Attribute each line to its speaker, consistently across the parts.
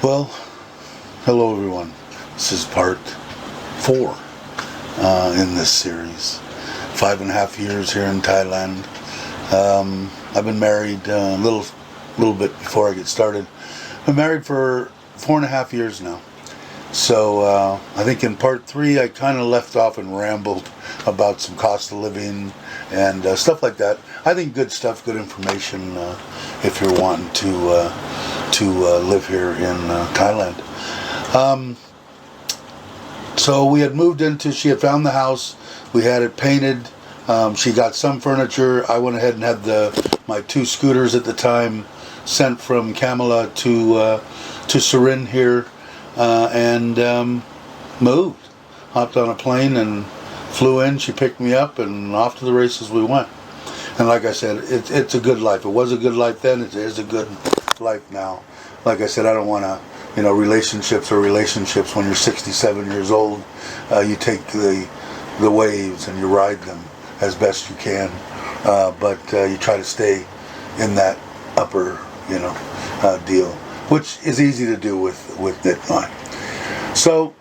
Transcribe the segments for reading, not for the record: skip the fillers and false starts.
Speaker 1: Well, hello everyone. This is part 4 in this series. 5.5 years here in Thailand. I've been married a little bit before I get started. I've been married for 4.5 years now. So I think in part 3 I kind of left off and rambled about some cost of living and stuff like that. I think good stuff, good information if you're wanting to live here in Thailand. So we had moved into, she had found the house, we had it painted, she got some furniture. I went ahead and had my 2 scooters at the time sent from Kamala to Surin here, and moved. Hopped on a plane and flew in, she picked me up, and off to the races we went. And like I said, it's a good life. It was a good life then, it is a good life now. Like I said, I don't want to, relationships are relationships. When you're 67 years old, you take the waves and you ride them as best you can, but you try to stay in that upper, deal, which is easy to do with Bitcoin. So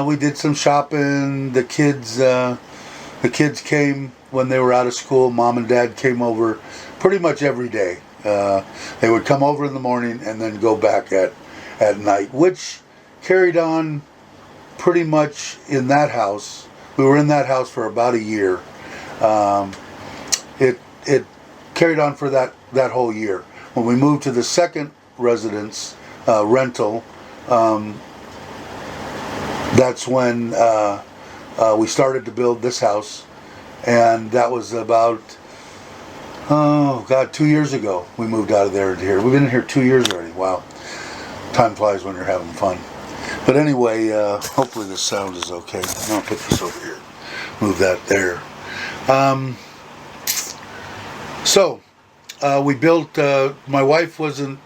Speaker 1: we did some shopping. The kids came when they were out of school. Mom and Dad came over pretty much every day. They would come over in the morning and then go back at night, which carried on pretty much in that house. We were in that house for about a year. It carried on for that whole year. When we moved to the second residence, rental, that's when we started to build this house, and that was about 2 years ago. We moved out of there to here. We've been in here 2 years already. Wow. Time flies when you're having fun. But anyway, hopefully the sound is okay. I'll put this over here. Move that there. So, we built, my wife wasn't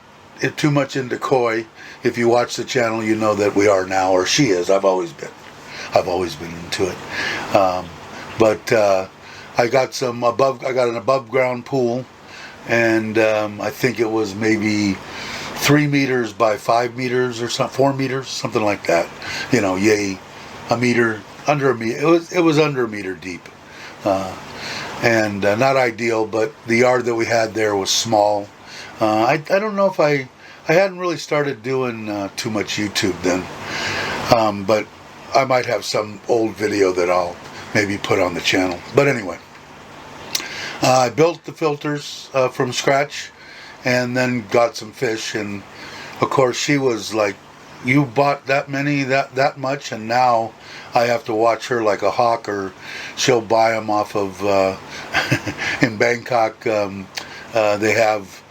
Speaker 1: too much into koi. If you watch the channel, you know that we are now, or she is. I've always been into it. But I got an above ground pool, and I think it was maybe 3 meters by 5 meters or 4 meters, something like that. A meter, under a meter. It was under a meter deep, and not ideal. But the yard that we had there was small. I don't know if I hadn't really started doing too much YouTube then, but I might have some old video that I'll maybe put on the channel. But anyway, I built the filters from scratch, and then got some fish. And of course, she was like, "You bought that many, that much, and now I have to watch her like a hawk, or she'll buy them off of." In Bangkok, they have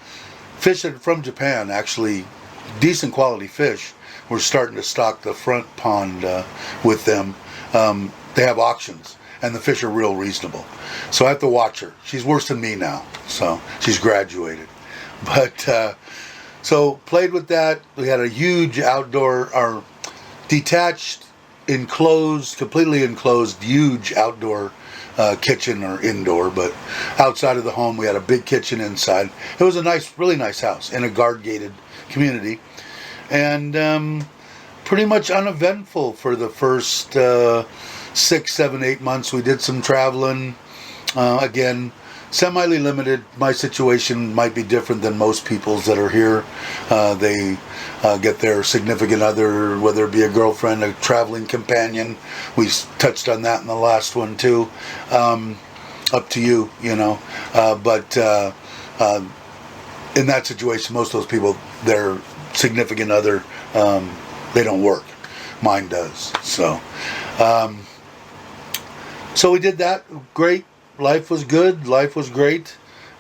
Speaker 1: fish from Japan, actually decent quality fish. We're starting to stock the front pond with them. They have auctions, and the fish are real reasonable. So I have to watch her. She's worse than me now, so she's graduated. But so played with that. We had a huge outdoor, or detached, enclosed, completely enclosed, huge outdoor kitchen, or indoor, but outside of the home we had a big kitchen inside. It was a nice, really nice house in a guard-gated community, and pretty much uneventful for the first 6, 7, 8 months. We did some traveling. Again, semi-limited. My situation might be different than most people's that are here. They get their significant other, whether it be a girlfriend, a traveling companion. We touched on that in the last one too. Up to you, But in that situation, most of those people, their significant other, they don't work. Mine does. So we did that. Great. Life was good. Life was great.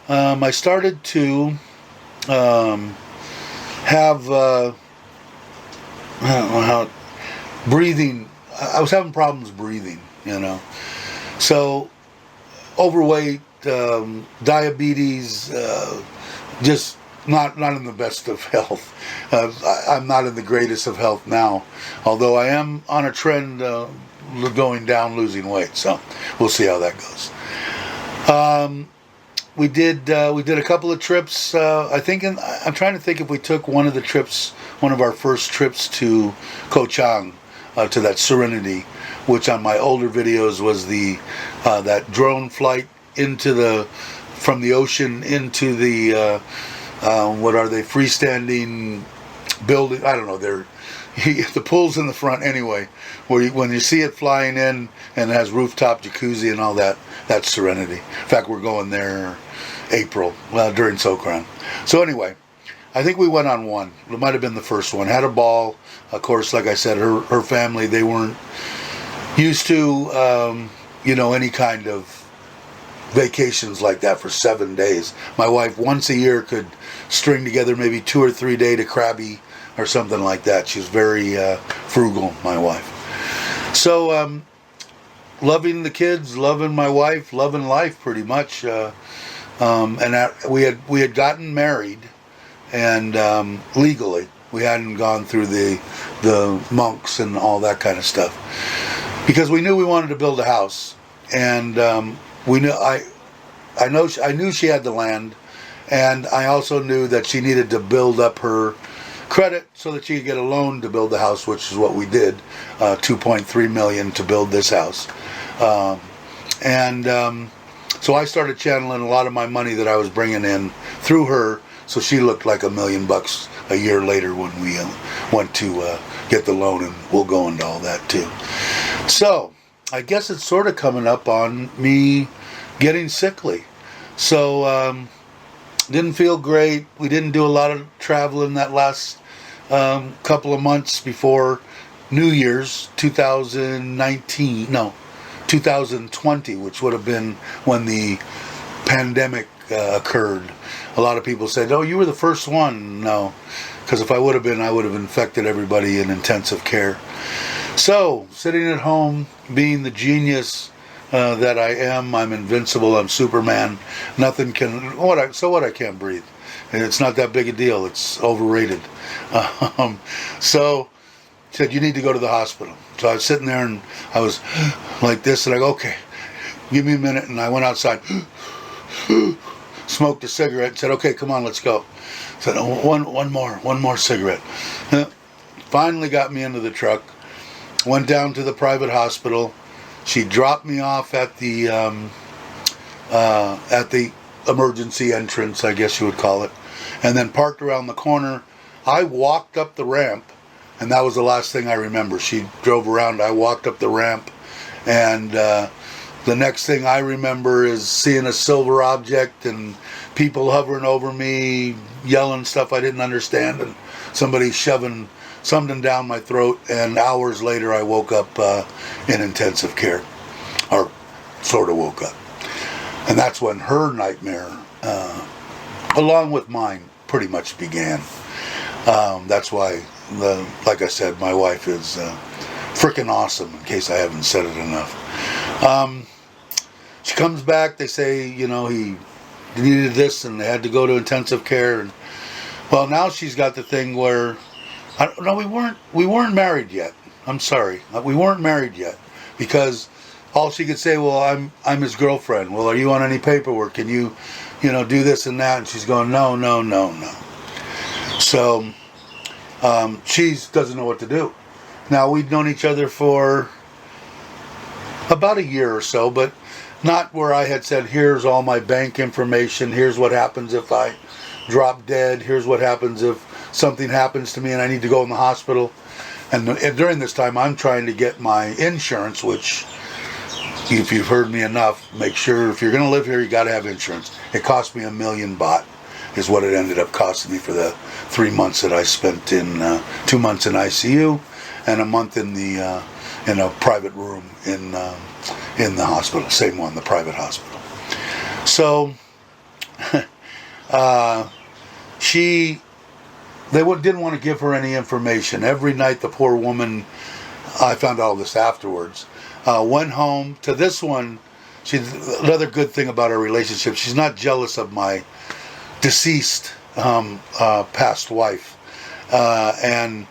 Speaker 1: I started to have I don't know how, breathing. I was having problems breathing. So overweight, diabetes, just not in the best of health. I'm not in the greatest of health now, although I am on a trend going down, losing weight. So we'll see how that goes. we did a couple of trips. I think I'm trying to think if we took one of our first trips to Koh Chang, to that Serenity, which on my older videos was the that drone flight from the ocean into the what are they, freestanding building? I don't know. The pool's in the front anyway. When you see it flying in and it has rooftop jacuzzi and all that, that's Serenity. In fact, we're going there April during Sokran. So anyway, I think we went on one. It might have been the first one. Had a ball. Of course, like I said, her family, they weren't used to any kind of vacations like that for 7 days. My wife once a year could string together maybe 2 or 3 day to Krabi or something like that. She's very frugal, my wife. So loving the kids, loving my wife, loving life pretty much. And we had gotten married, and legally we hadn't gone through the monks and all that kind of stuff, because we knew we wanted to build a house, and I knew she had the land, and I also knew that she needed to build up her credit so that she could get a loan to build the house, which is what we did, $2.3 million to build this house. So I started channeling a lot of my money that I was bringing in through her, so she looked like $1 million a year later when we went to get the loan, and we'll go into all that too. So I guess it's sort of coming up on me getting sickly. So didn't feel great. We didn't do a lot of traveling that last couple of months before New Year's 2020, which would have been when the pandemic occurred. A lot of people said, "Oh, you were the first one." No, because if I would have been, I would have infected everybody in intensive care. So, sitting at home, being the genius that I am, I'm invincible, I'm Superman. Nothing can, I can't breathe. And it's not that big a deal, it's overrated. So, said, you need to go to the hospital. So I was sitting there and I was like this, and I go, okay, give me a minute. And I went outside, smoked a cigarette, and said, okay, come on, let's go. Said, oh, one more cigarette. Finally got me into the truck, went down to the private hospital. She dropped me off at the emergency entrance, I guess you would call it, and then parked around the corner. I walked up the ramp, and that was the last thing I remember. She drove around, I walked up the ramp, and the next thing I remember is seeing a silver object and people hovering over me, yelling stuff I didn't understand, and somebody shoving something down my throat, and hours later I woke up in intensive care, or sort of woke up. And that's when her nightmare, along with mine, pretty much began. That's why, like I said, my wife is freaking awesome, in case I haven't said it enough. She comes back, they say, he needed this, and they had to go to intensive care. And, well, now she's got the thing where, we weren't married yet. I'm sorry, we weren't married yet, because all she could say, well, I'm his girlfriend. Well, are you on any paperwork? Can you, do this and that? And she's going, no. So she doesn't know what to do. Now, we'd known each other for about a year or so, but not where I had said, here's all my bank information, here's what happens if I drop dead, here's what happens if something happens to me and I need to go in the hospital. And during this time, I'm trying to get my insurance, which, if you've heard me enough, make sure if you're going to live here, you got to have insurance. It cost me $1 million baht, is what it ended up costing me for the 3 months that I spent in 2 months in ICU and a month in a private room in the hospital, same one, the private hospital. So they didn't want to give her any information. Every night, the poor woman, I found all this afterwards, went home. To this one, another good thing about our relationship, she's not jealous of my deceased past wife, and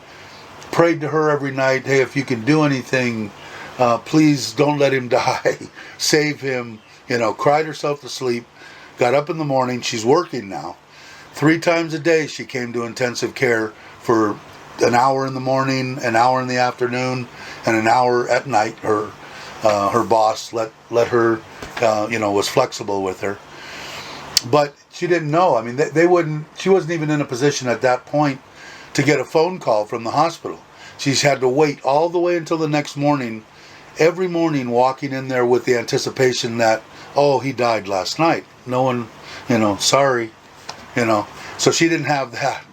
Speaker 1: prayed to her every night, hey, if you can do anything, please don't let him die, save him, cried herself to sleep, got up in the morning. She's working now. 3 times a day she came to intensive care for an hour in the morning, an hour in the afternoon, and an hour at night. Her boss let her, was flexible with her. But she didn't know. I mean, they wouldn't. She wasn't even in a position at that point to get a phone call from the hospital. She's had to wait all the way until the next morning, every morning walking in there with the anticipation that, oh, he died last night. No one, sorry, So she didn't have that,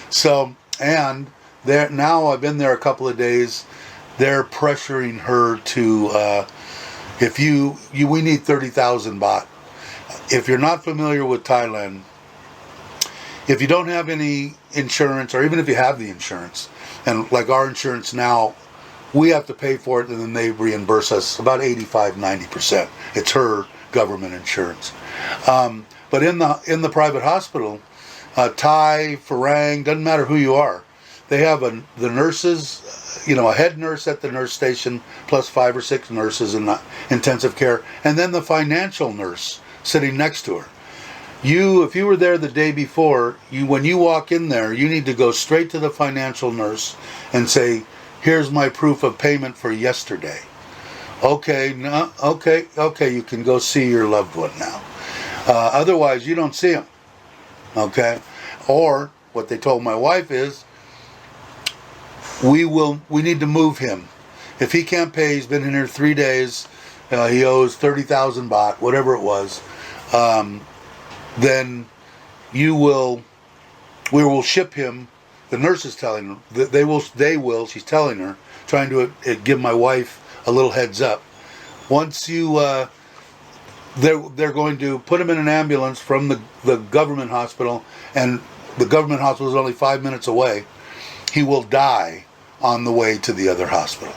Speaker 1: So, and there now I've been there a couple of days. They're pressuring her to, we need 30,000 baht. If you're not familiar with Thailand, if you don't have any insurance, or even if you have the insurance, and like our insurance now, we have to pay for it and then they reimburse us about 85-90%. It's her government insurance. But in the private hospital, Thai, Farang, doesn't matter who you are, they have the nurses, a head nurse at the nurse station, plus 5 or 6 nurses in the intensive care, and then the financial nurse sitting next to her. If you were there the day before, when you walk in there, you need to go straight to the financial nurse and say, here's my proof of payment for yesterday. Okay, no, okay, you can go see your loved one now. Otherwise, you don't see him. Okay? Or, what they told my wife is, we need to move him. If he can't pay, he's been in here 3 days, he owes 30,000 baht, whatever it was, then we will ship him. The nurse is telling her, they will, she's telling her, trying to give my wife a little heads up. Once they're going to put him in an ambulance from the government hospital, and the government hospital is only 5 minutes away. He will die on the way to the other hospital.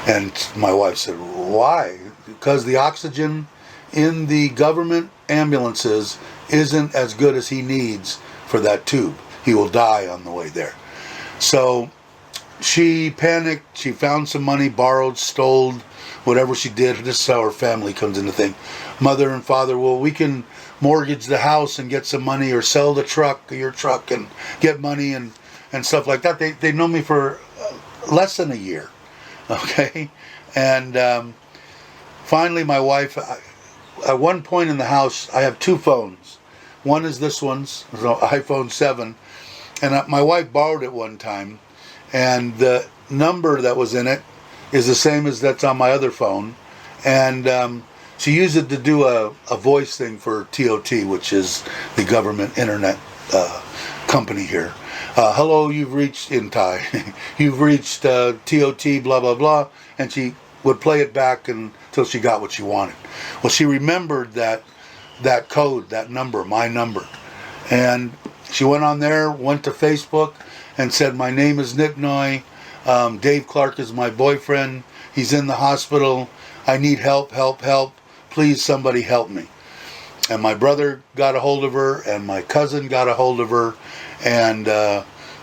Speaker 1: And my wife said, why? Because the oxygen in the government ambulances isn't as good as he needs for that tube. He will die on the way there. So she panicked. She found some money, borrowed, stole, whatever she did. This is how her family comes into thing. Mother and father, well, we can mortgage the house and get some money, or sell your truck and get money and stuff like that. They know me for less than a year. Okay? And finally my wife, at one point in the house, I have 2 phones. One is this one's, an iPhone 7, and my wife borrowed it one time, and the number that was in it is the same as that's on my other phone, and she used it to do a voice thing for TOT, which is the government internet company here. Hello, you've reached, in Thai, you've reached TOT, blah, blah, blah, and she would play it back until she got what she wanted. Well, she remembered that code, that number, my number. And she went on there, went to Facebook, and said, my name is Nit Noi. Dave Clark is my boyfriend. He's in the hospital. I need help. Please, somebody help me. And my brother got a hold of her, and my cousin got a hold of her, and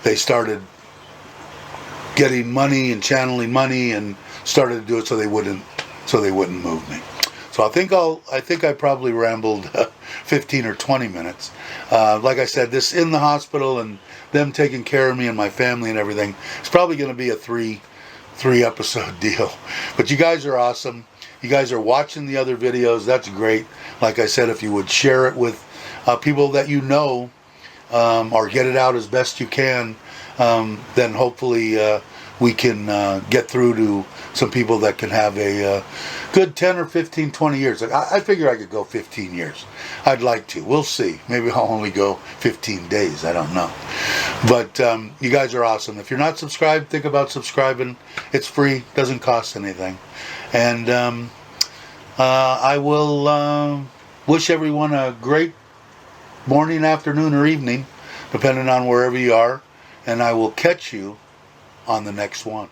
Speaker 1: they started getting money and channeling money, and started to do it so they wouldn't move me. So I think I probably rambled 15 or 20 minutes. Like I said, this in the hospital and them taking care of me and my family and everything, it's probably going to be a three episode deal. But you guys are awesome. You guys are watching the other videos. That's great. Like I said, if you would share it with people that you know, or get it out as best you can, then hopefully we can get through to some people that can have a good 10 or 15, 20 years. I figure I could go 15 years. I'd like to. We'll see. Maybe I'll only go 15 days. I don't know. But you guys are awesome. If you're not subscribed, think about subscribing. It's free. Doesn't cost anything. And I will wish everyone a great morning, afternoon, or evening, depending on wherever you are. And I will catch you on the next one.